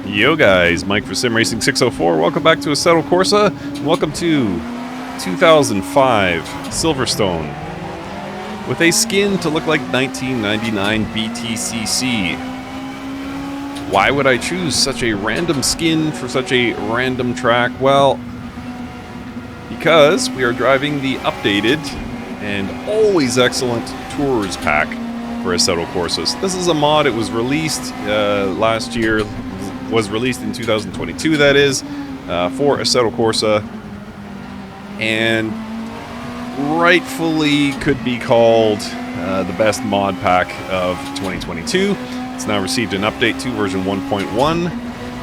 Yo guys, Mike for Sim Racing 604. Welcome back to Assetto Corsa. Welcome to 2005 Silverstone with a skin to look like 1999 BTCC. Why would I choose such a random skin for such a random track? Well, because we are driving the updated and always excellent Tourers Pack for Assetto Corsas. This is a mod. It was released last year. Was released in 2022, that is, for Assetto Corsa, and rightfully could be called the best mod pack of 2022. It's now received an update to version 1.1,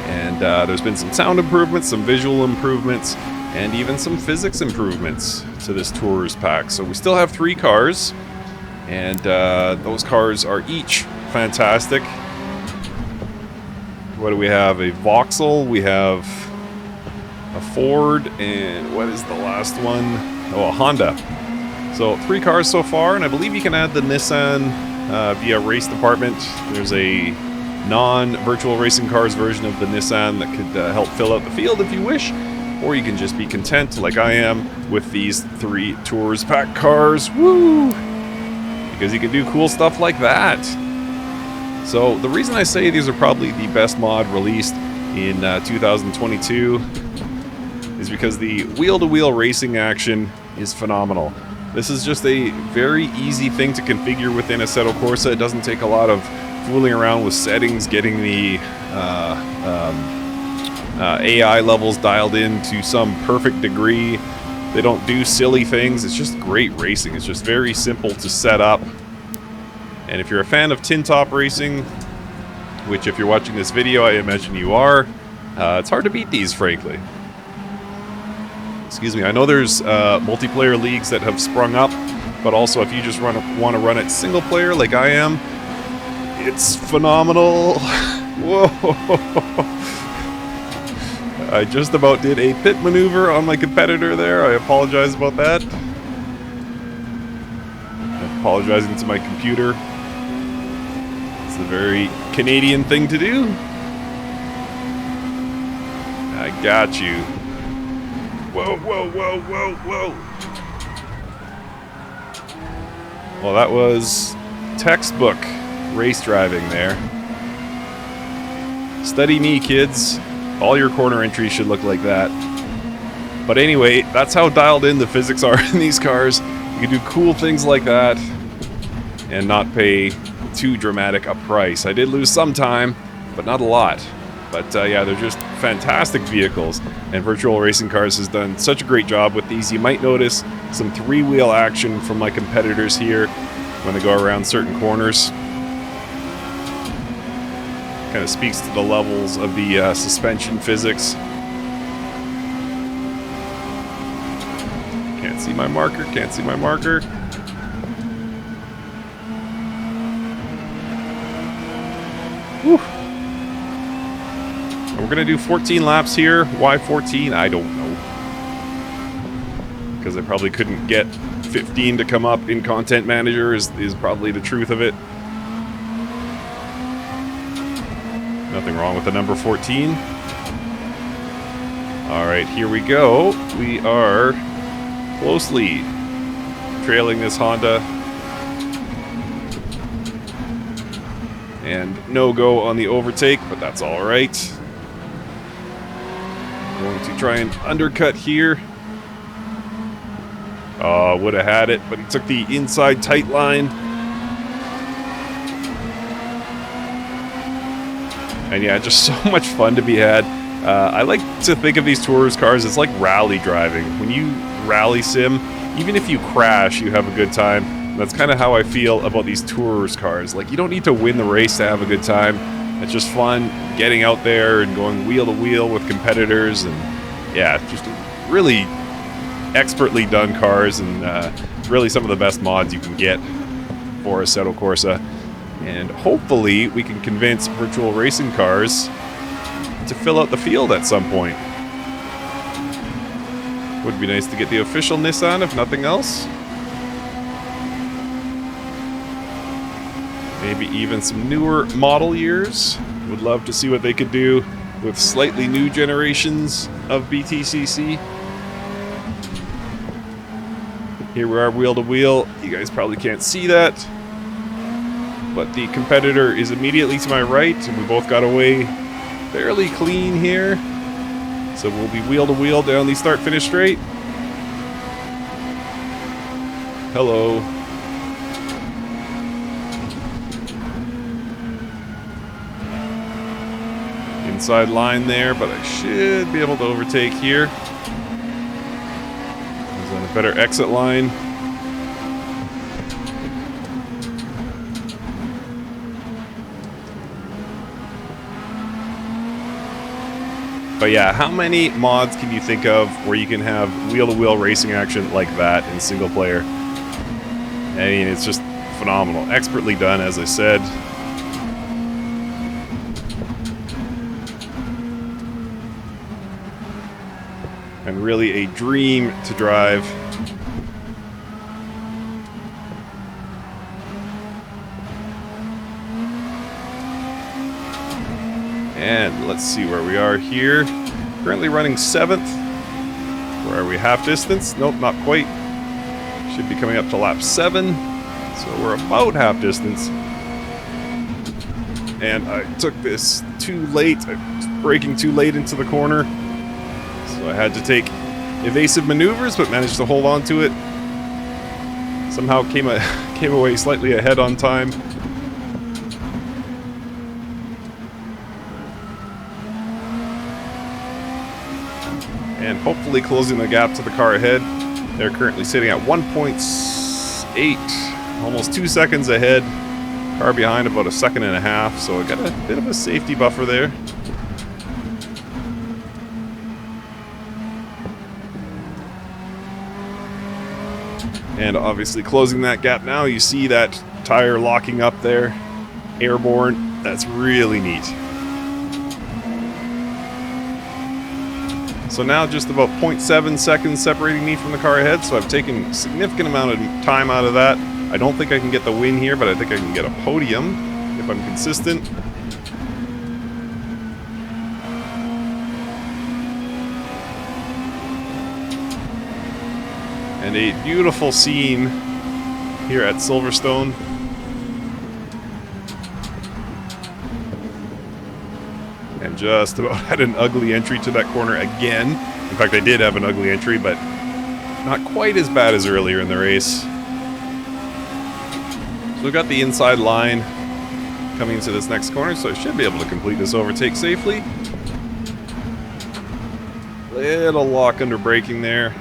and there's been some sound improvements, some visual improvements, and even some physics improvements to this Tourers pack. So we still have 3 cars, and those cars are each fantastic. What do we have? A Vauxhall, we have a Ford, and what is the last one? Oh, a Honda. So 3 cars so far, and I believe you can add the Nissan via race department. There's a non-virtual racing cars version of the Nissan that could help fill out the field if you wish, or you can just be content, like I am, with these 3 Tourers Pack cars. Woo! Because you can do cool stuff like that. So the reason I say these are probably the best mod released in 2022 is because the wheel-to-wheel racing action is phenomenal. This is just a very easy thing to configure within Assetto Corsa. It doesn't take a lot of fooling around with settings, getting the AI levels dialed in to some perfect degree. They don't do silly things. It's just great racing. It's just very simple to set up. And if you're a fan of tin top racing, which if you're watching this video, I imagine you are, it's hard to beat these, frankly. Excuse me, I know there's multiplayer leagues that have sprung up, but also if you just want to run it single player like I am, it's phenomenal. Whoa! I just about did a pit maneuver on my competitor there. I apologize about that. I'm apologizing to my computer. It's a very Canadian thing to do. I got you. Whoa, whoa, whoa, whoa, whoa. Well, that was textbook race driving there. Study me, kids. All your corner entries should look like that. But anyway, that's how dialed in the physics are in these cars. You can do cool things like that and not pay too dramatic a price. I did lose some time, but not a lot. But yeah, they're just fantastic vehicles, and Virtual Racing Cars has done such a great job with these. You might notice some 3-wheel action from my competitors here when they go around certain corners. Kind of speaks to the levels of the suspension physics. Can't see my marker, can't see my marker. Whew. We're going to do 14 laps here. Why 14? I don't know. Because I probably couldn't get 15 to come up in Content Manager is probably the truth of it. Nothing wrong with the number 14. Alright, here we go. We are closely trailing this Honda. And no go on the overtake, but that's alright. Going to try and undercut here. Oh, would have had it, but he took the inside tight line. And yeah, just so much fun to be had. I like to think of these Tourers cars as like rally driving. When you rally sim, even if you crash, you have a good time. That's kind of how I feel about these Tourers cars. Like, you don't need to win the race to have a good time. It's just fun getting out there and going wheel to wheel with competitors. And yeah, just really expertly done cars, and really some of the best mods you can get for Assetto Corsa. And hopefully we can convince Virtual Racing Cars to fill out the field at some point. Would be nice to get the official Nissan, if nothing else. Maybe even some newer model years. Would love to see what they could do with slightly new generations of BTCC. Here we are wheel to wheel. You guys probably can't see that, but the competitor is immediately to my right, and we both got away fairly clean here. So we'll be wheel to wheel down the start-finish straight. Hello. Inside line there, but I should be able to overtake here. There's on a better exit line. But yeah, how many mods can you think of where you can have wheel-to-wheel racing action like that in single player? I mean, it's just phenomenal. Expertly done, as I said. And really a dream to drive. And let's see where we are here. Currently running 7th. Where are we? Half distance? Nope, not quite. Should be coming up to lap 7. So we're about half distance. And I took this too late. I was braking too late into the corner. So I had to take evasive maneuvers, but managed to hold on to it. Somehow came away slightly ahead on time. And hopefully closing the gap to the car ahead. They're currently sitting at 1.8, almost 2 seconds ahead. Car behind about 1.5 seconds, so I got a bit of a safety buffer there. And obviously closing that gap now, you see that tire locking up there, airborne. That's really neat. So now just about 0.7 seconds separating me from the car ahead, so I've taken a significant amount of time out of that. I don't think I can get the win here, but I think I can get a podium if I'm consistent. And a beautiful scene here at Silverstone. And just about had an ugly entry to that corner again. In fact, I did have an ugly entry, but not quite as bad as earlier in the race. So we've got the inside line coming into this next corner, so I should be able to complete this overtake safely. Little lock under braking there.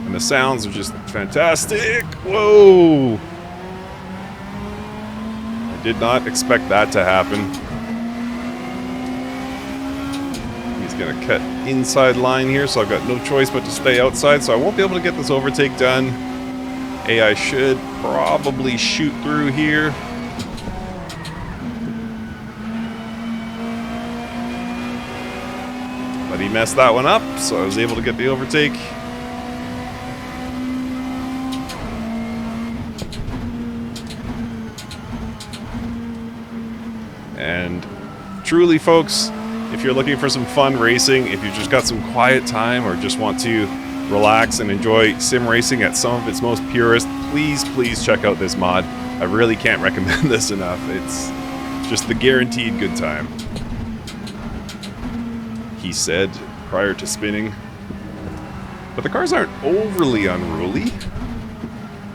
And the sounds are just fantastic. Whoa! I did not expect that to happen. He's going to cut inside line here, so I've got no choice but to stay outside, so I won't be able to get this overtake done. AI should probably shoot through here. But he messed that one up, so I was able to get the overtake. And truly, folks, if you're looking for some fun racing, if you've just got some quiet time or just want to relax and enjoy sim racing at some of its most purest, please check out this mod. I really can't recommend this enough. It's just the guaranteed good time. He said prior to spinning. But the cars aren't overly unruly.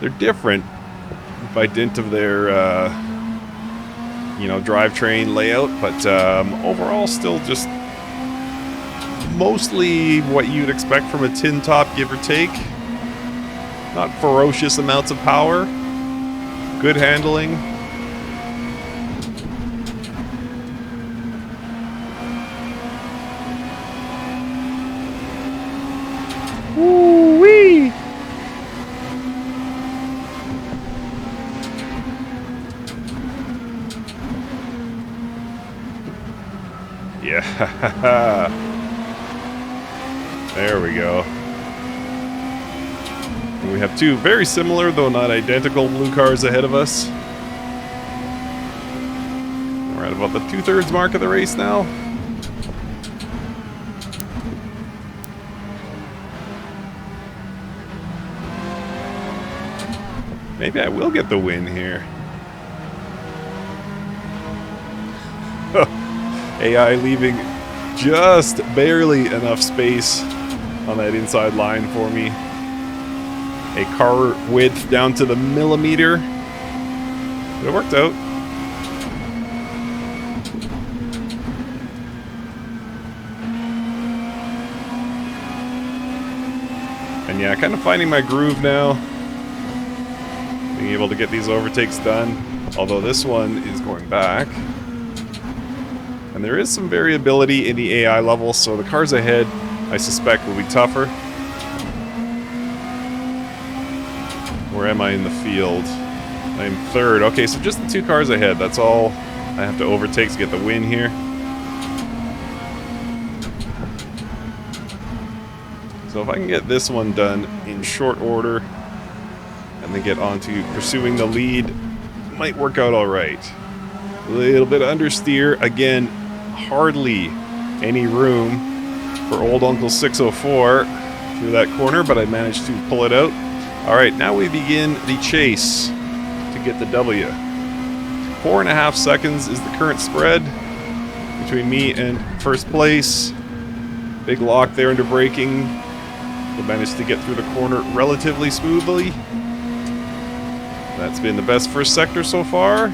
They're different by dint of their drivetrain layout, but overall still just mostly what you'd expect from a tin top, give or take. Not ferocious amounts of power. Good handling. Woo-wee! Yeah. There we go. And we have two very similar, though not identical, blue cars ahead of us. We're We're at about the 2/3 mark of the race now. Maybe I will get the win here. AI leaving just barely enough space on that inside line for me. A car width down to the millimeter. But it worked out. And yeah, kind of finding my groove now. Being able to get these overtakes done. Although this one is going back. And there is some variability in the AI level, so the cars ahead, I suspect, will be tougher. Where am I in the field? I am 3rd. Okay, so just the 2 cars ahead. That's all I have to overtake to get the win here. So if I can get this one done in short order and then get on to pursuing the lead, it might work out all right. A little bit of understeer. Again, hardly any room for old Uncle 604 through that corner, but I managed to pull it out. Alright, now we begin the chase to get the W. 4.5 seconds is the current spread between me and first place. Big lock there into braking. We managed to get through the corner relatively smoothly. That's been the best first sector so far.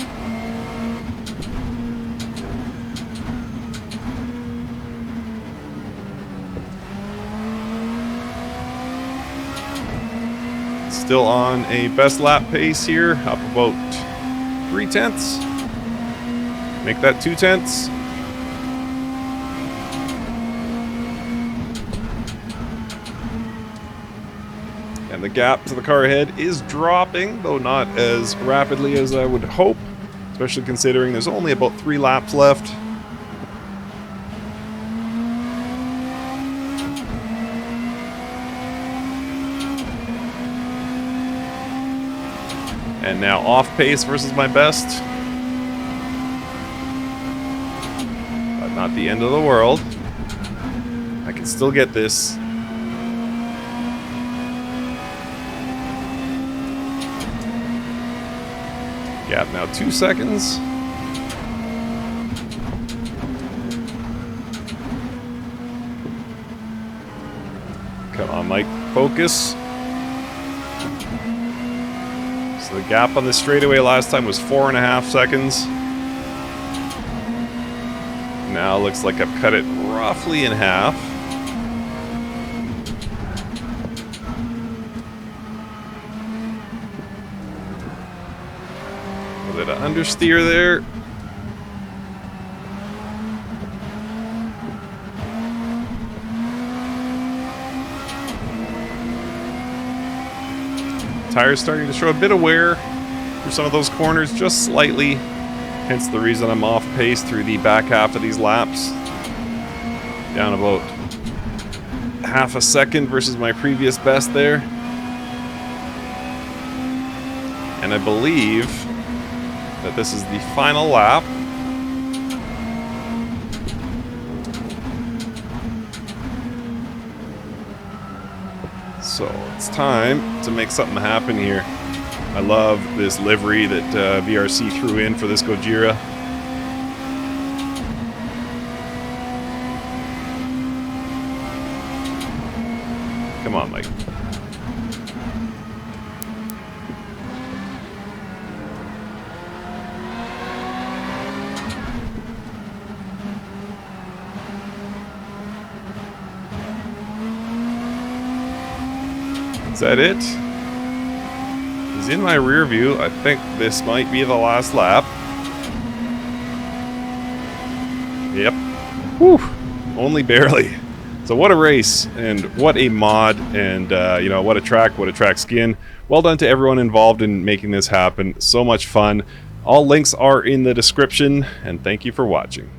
Still on a best lap pace here, up about 3/10. Make that 2/10. And the gap to the car ahead is dropping, though not as rapidly as I would hope, especially considering there's only about 3 laps left. And now off pace versus my best. But not the end of the world. I can still get this. Gap now 2 seconds. Come on, Mike, focus. So the gap on the straightaway last time was 4.5 seconds. Now looks like I've cut it roughly in half. A bit of understeer there. Tires starting to show a bit of wear through some of those corners, just slightly. Hence the reason I'm off pace through the back half of these laps. Down about half a second versus my previous best there. And I believe that this is the final lap. So it's time to make something happen here. I love this livery that VRC threw in for this Gojira. Come on, Mike. Is that it? He's in my rear view. I think this might be the last lap. Yep. Whew. Only barely. So what a race, and what a mod, and you know, what a track skin. Well done to everyone involved in making this happen. So much fun. All links are in the description, and thank you for watching.